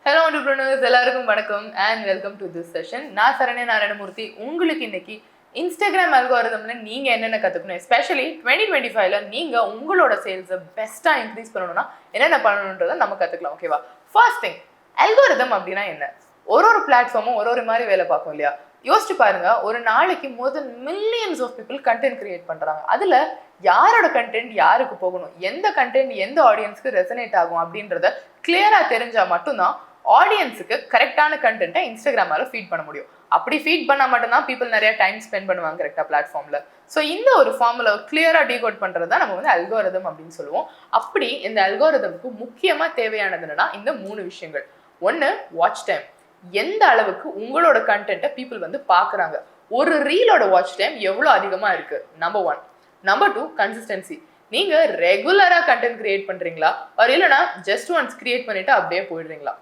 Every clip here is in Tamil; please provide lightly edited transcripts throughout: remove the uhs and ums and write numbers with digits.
Hello entrepreneurs, எல்லாருக்கும் வணக்கம் and welcome to this session. நான் சரண்யா நாராயணமூர்த்தி. உங்களுக்கு இன்னைக்கு இன்ஸ்டாகிராம் அல்காரிதம்ல நீங்க என்னென்ன கத்துக்கணும், எஸ்பெஷலி 2025ல நீங்க உங்களோட சேல்ஸை பெஸ்டா இன்க்ரீஸ் பண்ணணும்னா என்னென்ன பண்ணணும்ன்றதை நம்ம கத்துக்கலாம். ஓகேவா? ஃபர்ஸ்ட் திங், அல்காரிதம் அப்படின்னா என்ன? ஒரு பிளாட்ஃபார்மும் ஒரு மாதிரி வேலை பார்க்கும் இல்லையா? யோசிச்சு பாருங்க, ஒரு நாளைக்கு more than millions of people content create பண்றாங்க. அதுல யாரோட கண்டென்ட் யாருக்கு போகணும், எந்த கண்டென்ட் எந்த ஆடியன்ஸ்க்கு ரெசனேட் ஆகும் அப்படின்றத கிளியரா தெரிஞ்சா மட்டும்தான் ஆடியன்ஸுக்கு கரெக்டான கண்டென்ட்டை இன்ஸ்டாகிராமால ஃபீட் பண்ண முடியும். அப்படி ஃபீட் பண்ணால் மட்டும்தான் பீப்புள் நிறைய டைம் ஸ்பெண்ட் பண்ணுவாங்க கரெக்டாக பிளாட்ஃபார்மில். ஸோ இந்த ஒரு ஃபார்முலா கிளியராக டீகோட் பண்ணுறது தான் நம்ம அல்காரிதம் அப்படின்னு சொல்லுவோம். அப்படி இந்த அல்காரிதமுக்கு முக்கியமாக தேவையானது என்னன்னா இந்த 3 விஷயங்கள். ஒன்று, வாட்ச் டைம். எந்த அளவுக்கு உங்களோட கண்டென்ட்டை பீப்புள் பார்க்குறாங்க, ஒரு ரீலோட வாட்ச் டைம் எவ்வளோ அதிகமாக இருக்குது, நம்பர் 1. Number 2, consistency. நீங்கள் ரெகுலராக கண்டென்ட் கிரியேட் பண்ணுறீங்களா, ஒரு இல்லைனா ஜஸ்ட் ஒன்ஸ் கிரியேட் பண்ணிவிட்டு அப்படியே போயிடுறீங்களா.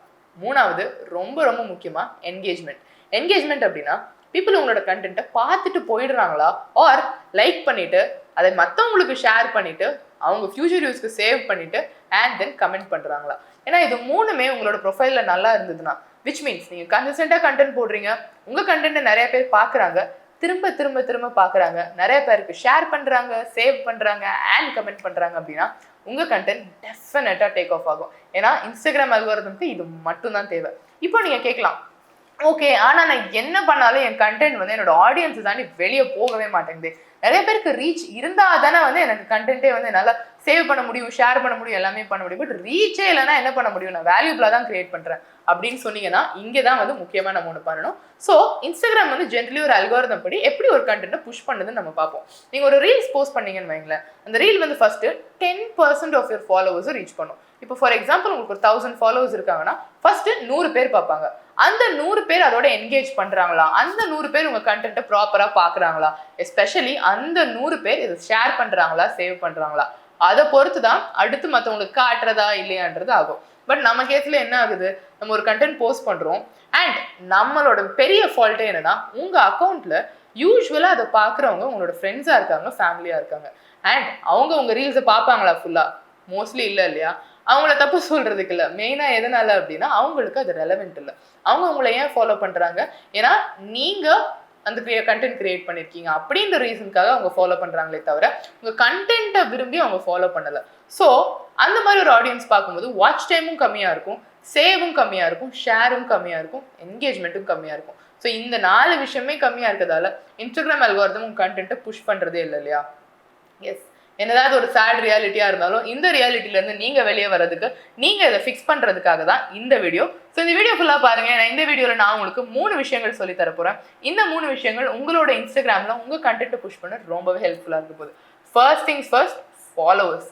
3வது, ரொம்ப ரொம்ப முக்கியமாக, என்கேஜ்மெண்ட். என்கேஜ்மெண்ட் அப்படின்னா பீப்புள் உங்களோட கண்டென்ட்டை பார்த்துட்டு போயிடுறாங்களா, ஆர் லைக் பண்ணிவிட்டு அதை மற்றவங்களுக்கு ஷேர் பண்ணிவிட்டு அவங்க ஃபியூச்சர் யூஸ்க்கு சேவ் பண்ணிவிட்டு அண்ட் தென் கமெண்ட் பண்ணுறாங்களா. ஏன்னா இது 3மே உங்களோட ப்ரொஃபைலில் நல்லா இருந்ததுன்னா, விச் மீன்ஸ் நீங்கள் கன்சிஸ்டண்ட்டாக கண்டென்ட் போடுறீங்க, உங்கள் கண்டென்ட்டை நிறைய பேர் பார்க்குறாங்க, திரும்ப திரும்ப திரும்ப பார்க்குறாங்க, நிறைய பேருக்கு ஷேர் பண்ணுறாங்க, சேவ் பண்ணுறாங்க அண்ட் கமெண்ட் பண்ணுறாங்க அப்படின்னா உங்கள் கண்டென்ட் டெஃபினட்டாக டேக் ஆஃப் ஆகும். ஏன்னா இன்ஸ்டாகிராம் அல்காரிதம்க்கு இது மட்டும்தான் தேவை. இப்போ நீங்கள் கேட்கலாம், ஓகே ஆனால் நான் என்ன பண்ணாலும் என் கண்டென்ட் என்னோட ஆடியன்ஸ் தாண்டி வெளியே போகவே மாட்டேங்குது, நிறைய பேருக்கு ரீச் இருந்தால் தானே எனக்கு கண்டென்ட்டே என்னால் சேவ் பண்ண முடியும், ஷேர் பண்ண முடியும், எல்லாமே பண்ண முடியும், பட் ரீச்சே இல்லைன்னா என்ன பண்ண முடியும், நான் வேல்யூபிளாக தான் கிரியேட் பண்ணுறேன் அப்படின்னு சொன்னீங்கன்னா இங்கே தான் முக்கியமாக நம்ம ஒன்று பண்ணணும். ஸோ இன்ஸ்டாகிராம் ஜென்ரலி ஒரு அல்காரிதம் படி எப்படி ஒரு கண்டென்ட்டை புஷ் பண்ணுதுன்னு நம்ம பார்ப்போம். நீங்கள் ஒரு ரீல்ஸ் போஸ்ட் பண்ணீங்கன்னு வைங்களேன், அந்த ரீல் ஃபர்ஸ்ட் 10% ஆஃப் யுவர் ஃபாலோவர்ஸை ரீச் பண்ணும். இப்போ ஃபார் எக்ஸாம்பிள் உங்களுக்கு ஒரு 1000 ஃபாலோவர்ஸ் இருக்காங்கன்னா ஃபர்ஸ்ட் 100 பேர் பார்ப்பாங்க. அந்த 100 பேர் அதோட என்கேஜ் பண்றாங்களா, அந்த 100 பேர் உங்க கண்டென்ட்டை ப்ராப்பரா பாக்குறாங்களா, எஸ்பெஷலி அந்த 100 பேர் இதை ஷேர் பண்றாங்களா, சேவ் பண்றாங்களா, அதை பொறுத்து தான் அடுத்து மற்றவங்களுக்கு காட்டுறதா இல்லையான்றது ஆகும். பட் நம்ம கேஸ்ல என்ன ஆகுது, நம்ம ஒரு கண்டென்ட் போஸ்ட் பண்றோம் அண்ட் நம்மளோட பெரிய ஃபால்ட்டே என்னன்னா, உங்க அக்கௌண்ட்ல யூஸ்வலா அதை பாக்குறவங்க உங்களோட ஃப்ரெண்ட்ஸா இருக்காங்க, ஃபேமிலியா இருக்காங்க அண்ட் அவங்க உங்க ரீல்ஸை பார்ப்பாங்களா ஃபுல்லா, மோஸ்ட்லி இல்லை இல்லையா. அவங்கள தப்பு சொல்றதுக்கு இல்லை, மெயினா எதனால அப்படின்னா அவங்களுக்கு அது ரெலவெண்ட் இல்லை. அவங்க உங்களை ஏன் ஃபாலோ பண்றாங்க, ஏன்னா நீங்க அந்த கண்டென்ட் கிரியேட் பண்ணிருக்கீங்க அப்படின்ற ரீசனுக்காக அவங்க ஃபாலோ பண்றாங்களே தவிர உங்க கண்டென்ட்டை விரும்பி அவங்க ஃபாலோ பண்ணல. ஸோ அந்த மாதிரி ஒரு ஆடியன்ஸ் பார்க்கும்போது வாட்ச் டைமும் கம்மியா இருக்கும், சேவும் கம்மியா இருக்கும், ஷேரும் கம்மியா இருக்கும், என்கேஜ்மெண்ட்டும் கம்மியா இருக்கும். ஸோ இந்த 4 விஷயமே கம்மியா இருக்கிறதால இன்ஸ்டாகிராம் அல்காரிதம் உங்க கண்டென்ட்டை புஷ் பண்றதே இல்லை இல்லையா. எஸ், என்னதாவது ஒரு சேட் ரியாலிட்டியா இருந்தாலும் இந்த ரியாலிட்டில இருந்து நீங்க வெளியே வர்றதுக்கு, நீங்க இதை ஃபிக்ஸ் பண்றதுக்காக தான் இந்த வீடியோ. ஸோ இந்த வீடியோ ஃபுல்லா பாருங்க. இந்த வீடியோல நான் உங்களுக்கு 3 விஷயங்கள் சொல்லி தர போறேன். இந்த 3 விஷயங்கள் உங்களோட இன்ஸ்டாகிராம்ல உங்க கண்டென்ட்டை புஷ் பண்ண ரொம்பவே ஹெல்ப்ஃபுல்லா இருக்க போகுது. First things first, followers.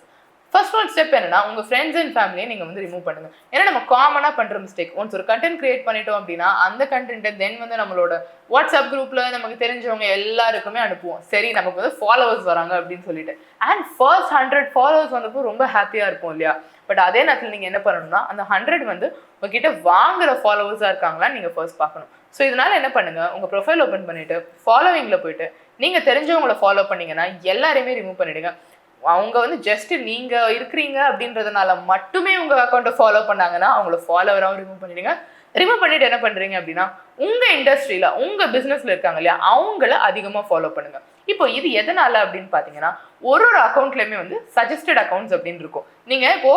First one step என்னன்னா, உங்க ஃப்ரெண்ட்ஸ் அண்ட் ஃபேமிலியை நீங்க ரிமூவ் பண்ணுங்க. ஏன்னா நம்ம காமனா பண்ற மிஸ்டேக், ஒன்ஸ் ஒரு கண்டென்ட் கிரியேட் பண்ணிட்டோம் அப்படின்னா அந்த கண்டென்ட்டை தென் நம்மளோட வாட்ஸ்அப் குரூப்ல நமக்கு தெரிஞ்சவங்க எல்லாருக்குமே அனுப்புவோம். சரி, நமக்கு ஃபாலோவர்ஸ் வராங்க அப்படின்னு சொல்லிட்டு, அண்ட் ஃபர்ஸ்ட் 100 ஃபாலோவர்ஸ் வந்தப்போ ரொம்ப ஹாப்பியா இருக்கும் இல்லையா. பட் அதே நேரத்தில் நீங்க என்ன பண்ணணும்னா, அந்த 100 உங்ககிட்ட வாங்குற ஃபாலோவர்ஸா இருக்காங்களான்னு நீங்க ஃபர்ஸ்ட் பார்க்கணும். ஸோ இதனால என்ன பண்ணுங்க, உங்க ப்ரொஃபைல் ஓப்பன் பண்ணிட்டு ஃபாலோவிங்ல போயிட்டு நீங்க தெரிஞ்சவங்களை ஃபாலோ பண்ணீங்கன்னா எல்லாரையுமே ரிமூவ் பண்ணிடுங்க. அவங்க ஜஸ்ட் நீங்க இருக்கிறீங்க அப்படின்றதுனால மட்டுமே உங்க அக்கௌண்ட்டை ஃபாலோ பண்ணாங்கன்னா அவங்கள ஃபாலோவராகவும் ரிமூவ் பண்ணிடுங்க. ரிமூவ் பண்ணிட்டு என்ன பண்றீங்க அப்படின்னா, உங்க இண்டஸ்ட்ரியில உங்க பிசினஸ்ல இருக்காங்க இல்லையா, அவங்கள அதிகமா ஃபாலோ பண்ணுங்க. இப்போ இது எதனால அப்படின்னு பாத்தீங்கன்னா, ஒரு அக்கௌண்ட்லயுமே சஜஸ்டட் அக்கௌண்ட்ஸ் அப்படின்னு இருக்கும். நீங்க இப்போ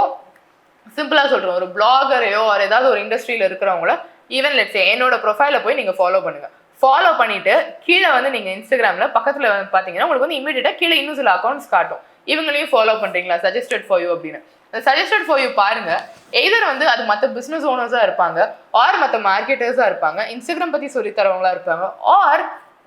சிம்பிளா சொல்றோம், ஒரு பிளாகரையோ ஏதாவது ஒரு இண்டஸ்ட்ரியில இருக்கிறவங்கள ஈவன் லெட்ஸ் என்னோட ப்ரொஃபைல போய் நீங்க ஃபாலோ பண்ணுங்க. ஃபாலோ பண்ணிட்டு கீழே நீங்க இன்ஸ்டாகிராம்ல பக்கத்துல பாத்தீங்கன்னா உங்களுக்கு இமீடியட்டா கீழே இன்னும் சில அக்கௌண்ட்ஸ் காட்டும். இவங்களையும் ஃபாலோ பண்றீங்களா, சஜஸ்டட் ஃபார் யூ அப்படின்னு. அந்த சஜஸ்டட் ஃபார் யூ பாருங்க. எய்தர் அது மற்ற பிசினஸ் ஓனர்ஸா இருப்பாங்க, ஆர் மற்ற மார்க்கெட்டர்ஸா இருப்பாங்க, இன்ஸ்டாகிராம் பத்தி சொல்லி தரவங்களா இருப்பாங்க, ஆர்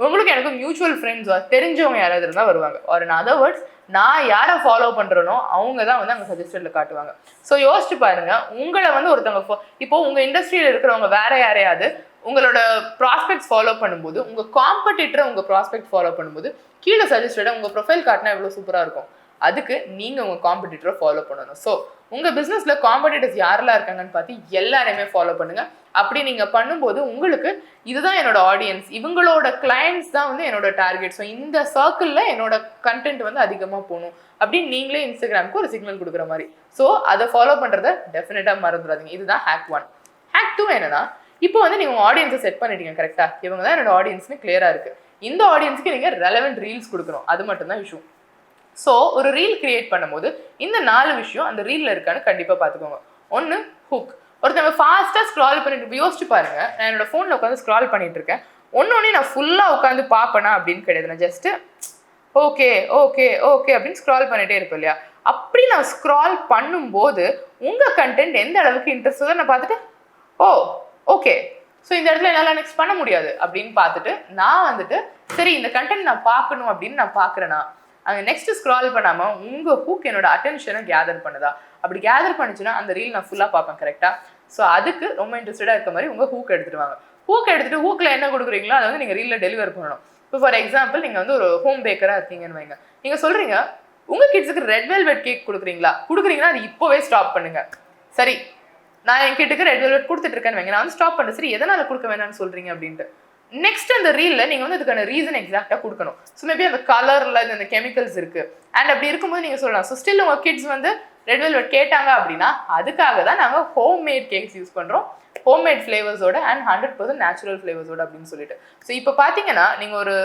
உங்களுக்கு எனக்கு மியூச்சுவல் ஃப்ரெண்ட்ஸ் தெரிஞ்சவங்க யாராவது இருந்தா வருவாங்க. ஆர் இன் அதர் வேர்ட்ஸ், நான் யாரை ஃபாலோ பண்றேனோ அவங்க தான் அங்கே சஜஸ்டட்ல காட்டுவாங்க. ஸோ யோசிச்சு பாருங்க, உங்களை ஒருத்தவங்க இப்போ உங்க இண்டஸ்ட்ரியில இருக்கிறவங்க வேற யாரையாவது உங்களோட ப்ராஸ்பெக்ட்ஸ் ஃபாலோ பண்ணும்போது, உங்க காம்படிட்டரை உங்க ப்ராஸ்பெக்ட் ஃபாலோ பண்ணும்போது கீழே சஜஸ்டடா உங்க ப்ரொஃபைல் காட்டினா எவ்வளவு சூப்பரா இருக்கும். அதுக்கு நீங்க உங்க காம்படிட்டரை ஃபாலோ பண்ணணும். ஸோ உங்க பிசினஸ்ல காம்படிட்டர்ஸ் யாரெல்லாம் இருக்காங்கன்னு பார்த்து எல்லாரையுமே ஃபாலோ பண்ணுங்க. அப்படி நீங்க பண்ணும்போது உங்களுக்கு இதுதான் என்னோட ஆடியன்ஸ், இவங்களோட கிளையன்ட்ஸ் தான் என்னோட டார்கெட், ஸோ இந்த சர்க்கிள்ல என்னோட கண்டென்ட் அதிகமாக போகணும் அப்படின்னு நீங்களே இன்ஸ்டாகிராமுக்கு ஒரு சிக்னல் கொடுக்குற மாதிரி. ஸோ அதை ஃபாலோ பண்றதை டெஃபினட்டா மறந்துடாதீங்க. இதுதான் ஹேக் 1. ஹேக் ஆக்ட் 2 என்னன்னா, இப்போ வந்து நீங்க உங்க ஆடியன்ஸை செட் பண்ணிட்டீங்க கரெக்டா, இவங்க தான் என்னோட ஆடியன்ஸ்னு கிளியரா இருக்கு. இந்த ஆடியன்ஸ்க்கு நீங்க ரெலவெண்ட் ரீல்ஸ் கொடுக்கணும், அது மட்டும் தான் விஷயம். ஸோ ஒரு ரீல் கிரியேட் பண்ணும்போது இந்த 4 விஷயம் அந்த ரீல்ல இருக்கான்னு கண்டிப்பா பார்த்துக்கோங்க. ஒன்று ஹுக். ஒருத்தவங்க ஃபாஸ்ட்டாக ஸ்க்ரால் பண்ணிட்டு யோசிச்சு பாருங்க, நான் என்னோட ஃபோனில் உட்காந்து ஸ்க்ரால் பண்ணிட்டு இருக்கேன், ஒன்னொன்னே நான் ஃபுல்லாக உட்காந்து பார்ப்பேனா அப்படின்னு கிடையாது. நான் ஜஸ்ட்டு ஓகே ஓகே ஓகே அப்படின்னு ஸ்க்ரால் பண்ணிட்டே இருப்பேன் இல்லையா. அப்படி நான் ஸ்க்ரால் பண்ணும்போது உங்கள் கண்டென்ட் எந்த அளவுக்கு இன்ட்ரெஸ்ட் நான் பார்த்துட்டு ஓ ஓகே ஸோ இந்த இடத்துல என்னால் நெக்ஸ்ட் பண்ண முடியாது அப்படின்னு பார்த்துட்டு நான் வந்துட்டு சரி இந்த கண்டென்ட் நான் பார்க்கணும் அப்படின்னு நான் பார்க்குறேன்னா அங்கே நெக்ஸ்ட் ஸ்க்ரால் பண்ணாமல் உங்கள் ஹூக் என்னோட அட்டென்ஷனை கேதர் பண்ணுதா. அப்படி கேதர் பண்ணிச்சுன்னா அந்த ரீல் நான் ஃபுல்லாக பார்ப்பேன் கரெக்டாக. ஸோ அதுக்கு ரொம்ப இன்ட்ரெஸ்டடாக இருக்க மாதிரி உங்கள் ஹூக் எடுத்துட்டு வாங்க. ஹூக் எடுத்துட்டு ஹூக்கில் என்ன கொடுக்குறீங்களோ அதை வந்து நீங்கள் ரீலில் டெலிவர் பண்ணணும். இப்போ ஃபார் எக்ஸாம்பிள் நீங்கள் வந்து ஒரு ஹோம் பேக்கராக இருக்கீங்கன்னு வைங்க, நீங்கள் சொல்கிறீங்க உங்கள் கிட்ஸுக்கு ரெட் வெல்வெட் கேக் கொடுக்குறீங்கன்னா அது இப்போவே ஸ்டாப் பண்ணுங்க. சரி நான் என் கிட்டுக்கு ரெட் வெல்வெட் கொடுத்துட்டு இருக்கேன்னு வைங்க, நான் வந்து ஸ்டாப் பண்ணுறேன். சரி எதனால் கொடுக்க வேணாம்னு சொல்கிறீங்க அப்படின்ட்டு நெக்ஸ்ட் அந்த ரீலில் நீங்கள் வந்து அதுக்கான ரீசன் எக்ஸாக்டாக கொடுக்கணும். ஸோ மேபி அந்த கலரில் இந்த கெமிக்கல்ஸ் இருக்குது அண்ட் அப்படி இருக்கும்போது நீங்கள் சொல்லலாம். ஸோ ஸ்டில் உங்கள் கிட்ஸ் வந்து ரெட் வெல்வெட் கேட்டாங்க அப்படின்னா அதுக்காக தான் நாங்கள் ஹோம்மேட் கேக்ஸ் யூஸ் பண்ணுறோம், ஹோம்மேட் ஃப்ளேவர்ஸோட அண்ட் 100% நேச்சுரல் ஃப்ளேவர்ஸோட அப்படின்னு சொல்லிட்டு. ஸோ இப்போ பார்த்தீங்கன்னா நீங்கள் ஒரு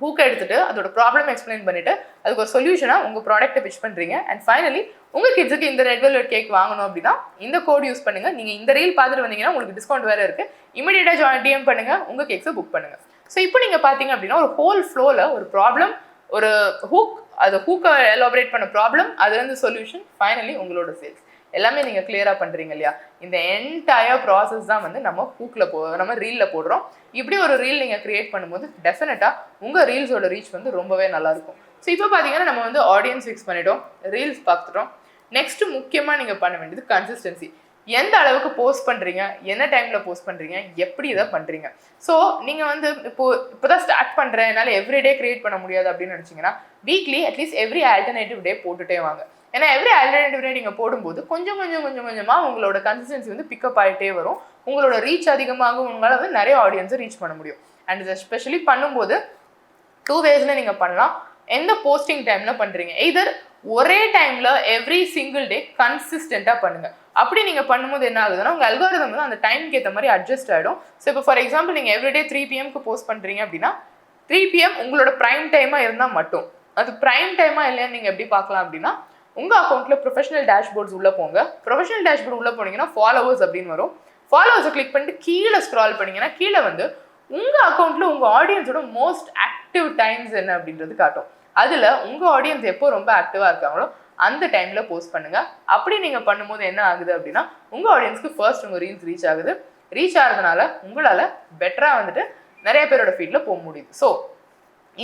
ஹூக்கை எடுத்துட்டு அதோட ப்ராப்ளம் எக்ஸ்பிளைன் பண்ணிட்டு அதுக்கு ஒரு சொல்யூஷனாக உங்கள் ப்ராடக்ட்டை பிச் பண்ணுறீங்க அண்ட் ஃபைனலி உங்கள் கிட்ஸுக்கு இந்த ரெட் வெல்வெட் கேக் வாங்கணும் அப்படின்னா இந்த கோட் யூஸ் பண்ணுங்கள். நீங்கள் இந்த ரீல் பார்த்துட்டு வந்தீங்கன்னா உங்களுக்கு டிஸ்கவுண்ட் வேறு இருக்குது. இமீடியட்டாக டிஎம் பண்ணுங்கள், உங்கள் கேக்ஸை புக் பண்ணுங்கள். ஸோ இப்போ நீங்கள் பார்த்தீங்க அப்படின்னா ஒரு ஹோல் ஃப்ளோவில் ஒரு ப்ராப்ளம், ஒரு ஹூக், அது ஹூக்கை எலாபரேட் பண்ண ப்ராப்ளம், அதுலேருந்து சொல்யூஷன், ஃபைனலி உங்களோட சேல்ஸ் எல்லாமே நீங்கள் கிளியராக பண்ணுறீங்க இல்லையா. இந்த என்டையர் ப்ராசஸ் தான் வந்து நம்ம ஹூக்கில் நம்ம ரீலில் போடுறோம். இப்படி ஒரு ரீல் நீங்கள் க்ரியேட் பண்ணும்போது டெஃபினட்டாக உங்கள் ரீல்ஸோட ரீச் வந்து ரொம்பவே நல்லாயிருக்கும். ஸோ இப்போ பார்த்தீங்கன்னா நம்ம வந்து ஆடியன்ஸ் ஃபிக்ஸ் பண்ணிட்டோம், ரீல்ஸ் பார்த்துட்டோம். நெக்ஸ்ட் முக்கியமாக நீங்கள் பண்ண வேண்டியது கன்சிஸ்டன்சி. எந்த அளவுக்கு போஸ்ட் பண்ணுறீங்க, என்ன டைமில் போஸ்ட் பண்ணுறீங்க, எப்படி இதை பண்ணுறீங்க. ஸோ நீங்கள் வந்து இப்போ தான் ஸ்டார்ட் பண்ணுறேன், என்னால் எவ்ரிடே க்ரியேட் பண்ண முடியாது அப்படின்னு நினச்சிங்கன்னா வீக்லி அட்லீஸ்ட் எவ்ரி ஆல்டர்னேட்டிவ் டே போட்டுகிட்டே வாங்க. ஏன்னா எவ்ரி ஆல்டர்னேட்டிவ் டே நீங்கள் போடும்போது கொஞ்சமாக உங்களோட கன்சிஸ்டன்சி வந்து பிக்கப் ஆகிட்டே வரும், உங்களோட ரீச் அதிகமாகும், உங்களால் வந்து நிறைய ஆடியன்ஸை ரீச் பண்ண முடியும். அண்ட் இதை ஸ்பெஷலி பண்ணும்போது 2 வேஸில் நீங்கள் பண்ணலாம். எந்த போஸ்டிங் டைமில் பண்ணுறீங்க, எய்தர் ஒரே டைமில் எவ்ரி சிங்கிள் டே கன்சிஸ்டண்ட்டாக பண்ணுங்கள். அப்படி நீங்கள் பண்ணும்போது என்ன ஆகுதுன்னா உங்கள் அல்காரிதம் வந்து அந்த டைமுக்கு ஏற்ற மாதிரி அட்ஜஸ்ட் ஆகிடும். ஸோ இப்போ ஃபார் எக்ஸாம்பிள் நீங்கள் எவ்ரிடே 3 PM போஸ்ட் பண்ணுறீங்க அப்படின்னா 3 PM உங்களோட ப்ரைம் டைமாக இருந்தால் மட்டும், அது ப்ரைம் டைமாக இல்லையான்னு நீங்கள் எப்படி பார்க்கலாம் அப்படின்னா உங்கள் அக்கௌண்ட்டில் ப்ரொஃபஷனல் டேஷ்போர்ட்ஸ் உள்ளே போங்க. ப்ரொஃபஷனல் டேஷ்போர்ட் உள்ளே போனீங்கன்னா ஃபாலோவர்ஸ் அப்படின்னு வரும். ஃபாலோவர்ஸை கிளிக் பண்ணிட்டு கீழே ஸ்க்ரால் பண்ணிங்கன்னா கீழே வந்து உங்கள் அக்கௌண்ட்டில் உங்கள் ஆடியன்ஸோட மோஸ்ட் ஆக்டிவ் டைம்ஸ் என்ன அப்படின்றது காட்டும். அதில் உங்கள் ஆடியன்ஸ் எப்போ ரொம்ப ஆக்டிவாக இருக்காங்களோ அந்த டைமில் போஸ்ட் பண்ணுங்கள். அப்படி நீங்கள் பண்ணும்போது என்ன ஆகுது அப்படின்னா உங்கள் ஆடியன்ஸ்க்கு ஃபர்ஸ்ட் உங்கள் ரீல்ஸ் ரீச் ஆகுது. ரீச் ஆகிறதுனால உங்களால் பெட்டராக வந்துட்டு நிறைய பேரோட ஃபீல்டில் போக முடியுது. ஸோ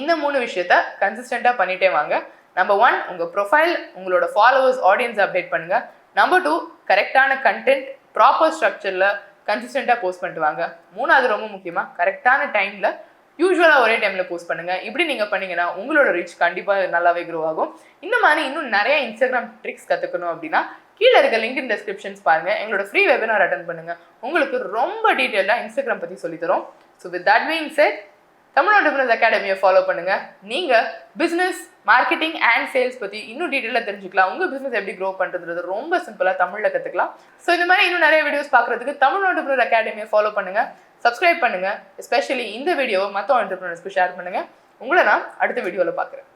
இந்த 3 விஷயத்த கன்சிஸ்டண்ட்டாக பண்ணிகிட்டே வாங்க. நம்பர் 1 உங்கள் ப்ரொஃபைல், உங்களோட ஃபாலோவர்ஸ், ஆடியன்ஸ் அப்டேட் பண்ணுங்கள். நம்பர் 2 கரெக்டான கண்டென்ட், ப்ராப்பர் ஸ்ட்ரக்சரில் கன்சிஸ்டண்ட்டாக போஸ்ட் பண்ணிட்டு வாங்க. 3வது ரொம்ப முக்கியமாக கரெக்டான டைமில் யூஸ்வலாக ஒரே டைமில் போஸ்ட் பண்ணுங்கள். இப்படி நீங்கள் பண்ணிங்கன்னா உங்களோட ரீச் கண்டிப்பாக நல்லாவே க்ரோ ஆகும். இந்த மாதிரி இன்னும் நிறைய இன்ஸ்டாகிராம் ட்ரிக்ஸ் கற்றுக்கணும் அப்படின்னா கீழே இருக்க லிங்க் இன் டிஸ்கிரிப்ஷன்ஸ் பாருங்கள். எங்களோட ஃப்ரீ வெபினார் அட்டென்ட் பண்ணுங்கள், உங்களுக்கு ரொம்ப டீட்டெயிலாக இன்ஸ்டாகிராம் பற்றி சொல்லித்தரோம். So with that being said Tamil entrepreneurs அகாடமியை ஃபாலோ பண்ணுங்கள். நீங்கள் பிஸ்னஸ், மார்க்கெட்டிங் அண்ட் சேல்ஸ் பற்றி இன்னும் டீட்டெயிலாக தெரிஞ்சுக்கலாம். உங்கள் பிஸ்னஸ் எப்படி க்ரோ பண்ணுறது ரொம்ப சிம்பிளாக தமிழில் கற்றுக்கலாம். ஸோ இந்த மாதிரி இன்னும் நிறைய வீடியோஸ் பார்க்குறதுக்கு தமிழ் ஆண்டர்பிரினர் அகாடமியை ஃபாலோ பண்ணுங்கள், சப்ஸ்கிரைப் பண்ணுங்கள். எஸ்பெஷலி இந்த வீடியோவை மற்ற ஆண்டர்பிரினர்ஸ்க்கு ஷேர் பண்ணுங்கள். உங்களை நான் அடுத்த வீடியோவில் பார்க்குறேன்.